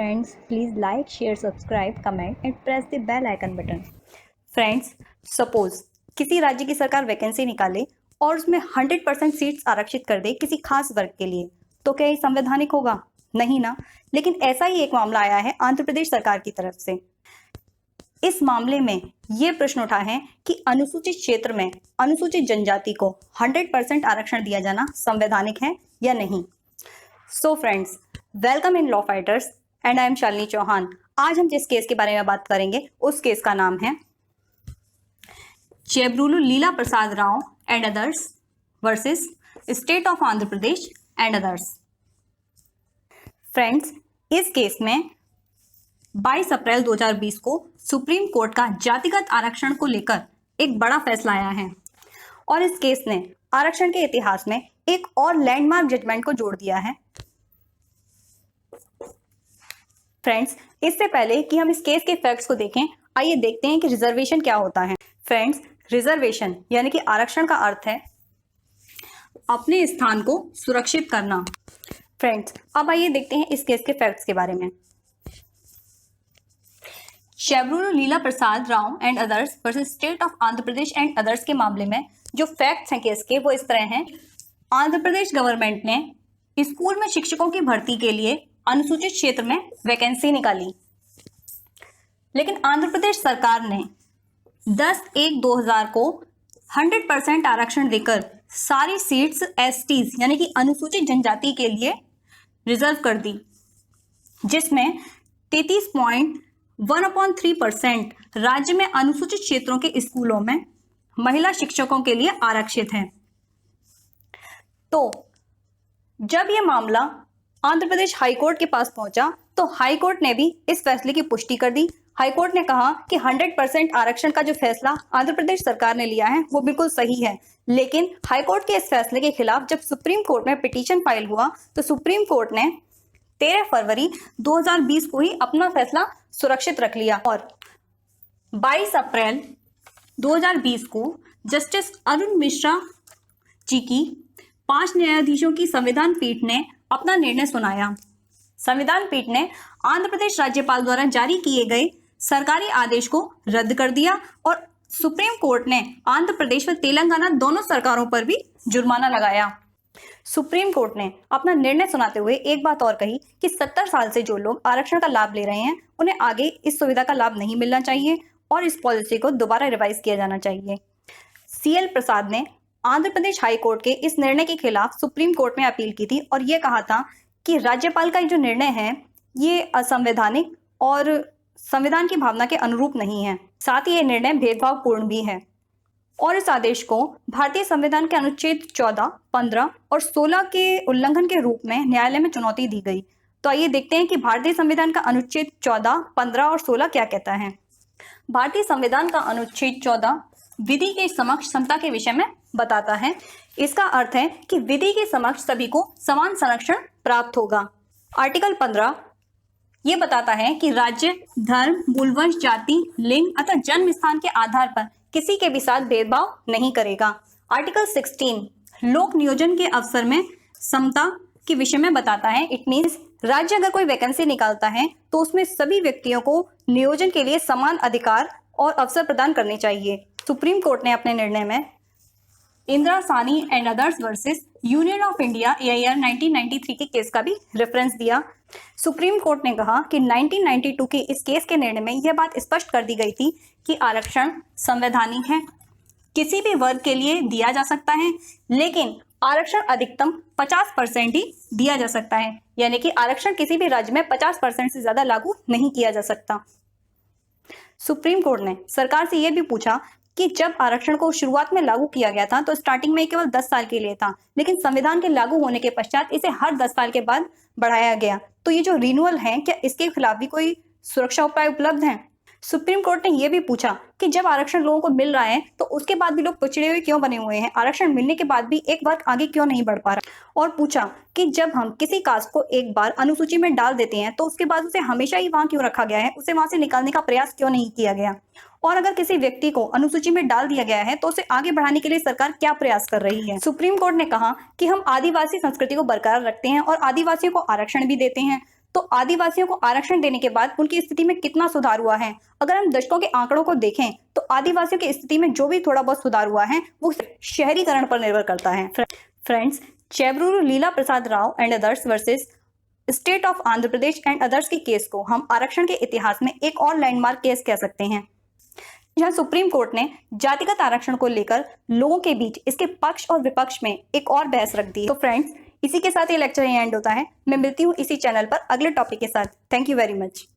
friends, please like, share, subscribe, comment and press the bell icon button. Friends, suppose किसी राज्य की सरकार vacancy निकाले और उसमें 100% सीट्स आरक्षित कर दे किसी खास वर्ग के लिए, तो क्या ये संवैधानिक होगा? नहीं ना। लेकिन ऐसा ही एक मामला आया है आंध्र प्रदेश सरकार की तरफ से। इस मामले में ये प्रश्न उठा है कि अनुसूचित क्षेत्र में अनुसूचित जनजाति को 100% आरक्षण दिया जाना संवैधानिक है या नहीं। So friends, welcome in law fighters and I am Shalini Chauhan. आज हम जिस केस के बारे में बात करेंगे उस केस का नाम है Chebrolu Leela Prasad Rao and others versus state of Andhra Pradesh and others. Friends, इस केस में 22 अप्रैल 2020 को सुप्रीम कोर्ट का जातिगत आरक्षण को लेकर एक बड़ा फैसला आया है और इस केस ने आरक्षण के इतिहास में एक और लैंडमार्क जजमेंट को जोड़ दिया है। फ्रेंड्स, इससे पहले कि हम इस केस के फैक्ट्स को देखें, आइए देखते हैं कि रिजर्वेशन क्या होता है। फ्रेंड्स, रिजर्वेशन यानी कि आरक्षण का अर्थ है अपने स्थान को सुरक्षित करना। फ्रेंड्स, अब आइए देखते हैं इस केस के फैक्ट्स के बारे में। Chebrolu Leela Prasad Rao and others versus state of Andhra Pradesh and others के मामले में जो फैक्ट्स हैं केस के वो इस तरह हैं। आंध्र प्रदेश गवर्नमेंट ने स्कूल में शिक्षकों की भर्ती के लिए अनुसूचित क्षेत्र में वैकेंसी निकाली, लेकिन आंध्र प्रदेश सरकार ने 10/1/2000 को 100% आरक्षण देकर सारी सीट्स एसटीज यानी कि अनुसूचित जनजाति के लिए रिजर्व कर दी, जिसमें 33.1/3% राज्य में अनुसूचित क्षेत्रों के स्कूलों में महिला शिक्षकों के लिए आरक्षित है। तो जब यह मामला आंध्र प्रदेश हाईकोर्ट के पास पहुंचा तो हाईकोर्ट ने भी इस फैसले की पुष्टि कर दी। हाईकोर्ट ने कहा कि 100% आरक्षण का जो फैसला आंध्र प्रदेश सरकार ने लिया है वो बिल्कुल सही है, लेकिन हाईकोर्ट के इस फैसले के खिलाफ जब सुप्रीम कोर्ट में पिटीशन फाइल हुआ तो सुप्रीम कोर्ट ने 13 फरवरी 2020 को ही अपना फैसला सुरक्षित रख लिया और 22 अप्रैल 2020 को जस्टिस अरुण मिश्रा जी की 5 न्यायाधीशों की संविधान पीठ ने अपना निर्णय सुनाया। संविधान पीठ ने आंध्र प्रदेश राज्यपाल द्वारा जारी किए गए सरकारी आदेश को रद्द कर दिया और सुप्रीम कोर्ट ने आंध्र प्रदेश व तेलंगाना दोनों सरकारों पर भी जुर्माना लगाया। सुप्रीम कोर्ट ने अपना निर्णय सुनाते हुए एक बात और कही कि 70 साल से जो लोग आरक्षण का लाभ ले रहे हैं उन्हें आगे इस सुविधा का लाभ नहीं मिलना चाहिए और इस पॉलिसी को दोबारा रिवाइज किया जाना चाहिए। CL प्रसाद ने आंध्र प्रदेश हाई कोर्ट के इस निर्णय के खिलाफ सुप्रीम कोर्ट में अपील की थी और यह कहा था कि राज्यपाल का जो निर्णय है ये असंवैधानिक और संविधान की भावना के अनुरूप नहीं है। साथ ही यह निर्णय भेदभावपूर्ण भी है और इस आदेश को भारतीय संविधान के अनुच्छेद 14, 15 और 16 के उल्लंघन के रूप में न्यायालय में चुनौती दी गई। तो आइए देखते हैं कि भारतीय संविधान का अनुच्छेद 14, 15 और 16 क्या कहता है। भारतीय संविधान का अनुच्छेद 14 विधि के समक्ष समता के विषय में बताता है। इसका अर्थ है कि विधि के समक्ष सभी को समान संरक्षण प्राप्त होगा। आर्टिकल 15 ये बताता है कि राज्य धर्म, मूलवंश, जाति, लिंग अथवा जन्म स्थान के आधार पर किसी के भी साथ भेदभाव नहीं करेगा। आर्टिकल 16 लोक नियोजन के अवसर में समता के विषय में बताता है। इट मीन्स राज्य अगर कोई वैकेंसी निकालता है तो उसमें सभी व्यक्तियों को नियोजन के लिए समान अधिकार और अवसर प्रदान करने चाहिए। सुप्रीम कोर्ट ने अपने निर्णय में इंदिरा सानी and others versus union of India AIR 1993 के केस का भी रेफरेंस दिया। सुप्रीम कोर्ट ने कहा कि 1992 के इस केस के निर्णय में यह बात स्पष्ट कर दी गई थी कि आरक्षण संवैधानिक है, किसी भी वर्ग के लिए दिया जा सकता है, लेकिन आरक्षण अधिकतम 50% ही दिया जा सकता है, यानी कि आरक्षण किसी भी राज्य में 50% से ज्यादा लागू नहीं किया जा सकता। सुप्रीम कोर्ट ने सरकार से यह भी पूछा कि जब आरक्षण को शुरुआत में लागू किया गया था तो स्टार्टिंग में केवल 10 साल के लिए था, लेकिन संविधान के लागू होने के पश्चात इसे हर 10 साल के बाद बढ़ाया गया। तो ये जो रिन्यूअल है, क्या इसके खिलाफ भी कोई सुरक्षा उपाय उपलब्ध हैं? सुप्रीम कोर्ट ने यह भी पूछा कि जब आरक्षण लोगों को मिल रहा है तो उसके बाद भी लोग पिछड़े हुए क्यों बने हुए हैं, आरक्षण मिलने के बाद भी एक वर्ग आगे क्यों नहीं बढ़ पा रहा। और पूछा कि जब हम किसी कास्ट को एक बार अनुसूची में डाल देते हैं तो उसके बाद उसे हमेशा ही वहां क्यों रखा गया है, उसे वहां से निकालने का प्रयास क्यों नहीं किया गया। और अगर किसी व्यक्ति को अनुसूची में डाल दिया गया है तो उसे आगे बढ़ाने के लिए सरकार क्या प्रयास कर रही है। सुप्रीम कोर्ट ने कहा कि हम आदिवासी संस्कृति को बरकरार रखते हैं और आदिवासियों को आरक्षण भी देते हैं, तो आदिवासियों को आरक्षण देने के बाद उनकी स्थिति में कितना सुधार हुआ है। अगर हम दशकों के आंकड़ों को देखें तो आदिवासियों की स्थिति में जो भी थोड़ा बहुत सुधार हुआ है वो शहरीकरण पर निर्भर करता है। Friends, Chebrolu Leela Prasad Rao and others versus state of Andhra Pradesh and others के केस को हम आरक्षण के इतिहास में एक और लैंडमार्क केस कह सकते हैं, जहां सुप्रीम कोर्ट ने जातिगत आरक्षण को लेकर लोगों के बीच इसके पक्ष और विपक्ष में एक और बहस रख दी। तो फ्रेंड्स, इसी के साथ ये लेक्चर एंड होता है। मैं मिलती हूँ इसी चैनल पर अगले टॉपिक के साथ। Thank you very much.